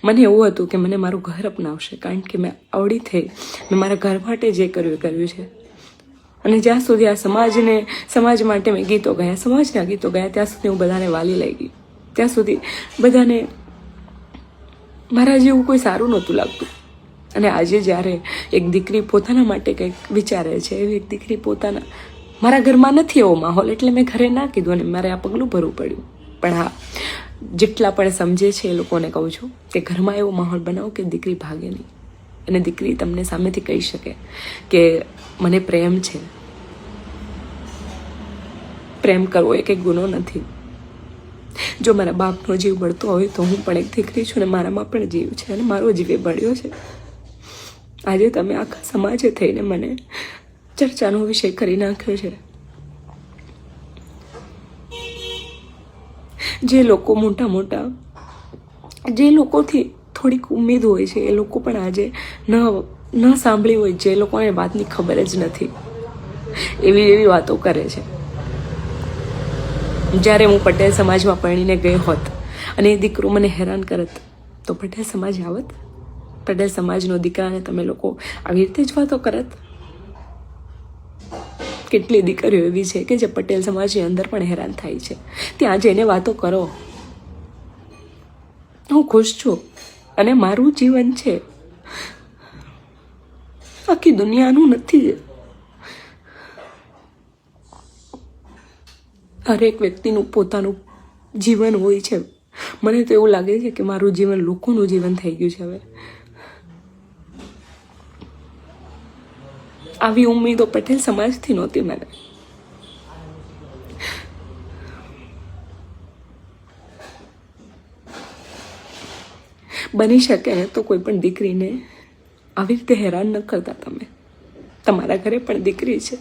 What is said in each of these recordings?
મને એવું હતું કે મને મારું ઘર અપનાવશે, કારણ કે મેં આવડી થઈ, મેં મારા ઘર માટે જે કર્યું એ કર્યું છે. અને જ્યાં સુધી આ સમાજ માટે મેં ગીતો ગાયા, સમાજના ગીતો ગાયા, ત્યાં સુધી હું બધાને વાલી લઈ ગઈ. ત્યાં સુધી બધાને મારા જેવું કોઈ સારું નહોતું લાગતું. અને આજે જ્યારે એક દીકરી પોતાના માટે કંઈક વિચારે છે, એવી એક દીકરી પોતાના, મારા ઘરમાં નથી એવો માહોલ, એટલે મેં ઘરે ના કીધું અને મારે આ પગલું ભરવું પડ્યું. પણ હા, જેટલા પણ સમજે છે એ લોકોને કહું છું કે ઘરમાં એવો માહોલ બનાવો કે દીકરી ભાગે નહીં, અને દીકરી તમને સામેથી કહી શકે કે મને પ્રેમ છે. પ્રેમ કરવો એ કંઈ ગુનો નથી. જો મારા બાપનો જીવ બળતો હોય તો હું પણ એક દીકરી છું, અને મારામાં પણ જીવ છે, અને મારો જીવ એ બળ્યો છે. આજે તમે આખા સમાજે થઈને મને ચર્ચાનો વિષય કરી નાખ્યો છે. જે લોકો મોટા જે લોકોથી થોડીક ઉમેદ હોય છે, એ લોકો પણ આજે ન સાંભળી હોય, જે લોકોને વાતની ખબર જ નથી, એવી વાતો કરે છે. જ્યારે હું પટેલ સમાજમાં પરણીને ગઈ હોત અને એ દીકરો મને હેરાન કરત તો પટેલ સમાજ આવત? પટેલ સમાજનો દીકરાને તમે લોકો આવી રીતે જ વાતો કરત? કેટલી દીકરીઓ એવી છે કે જે પટેલ સમાજની અંદર પણ હેરાન થાય છે. ત્યાં જઈને વાતો કરો. હું ખુશ છું અને મારું જીવન છે, આખી દુનિયાનું નથી. હરેક વ્યક્તિનું પોતાનું જીવન હોય છે. મને તો એવું લાગે છે કે મારું જીવન લોકોનું જીવન થઈ ગયું છે હવે. આવી ઉમ્મીદો પટેલ સમાજથી નહોતી મને. બની શકે ને તો કોઈ પણ દીકરીને આવી રીતે હેરાન ન કરતા તમે. તમારા ઘરે પણ દીકરી છે.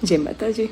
જય માતાજી.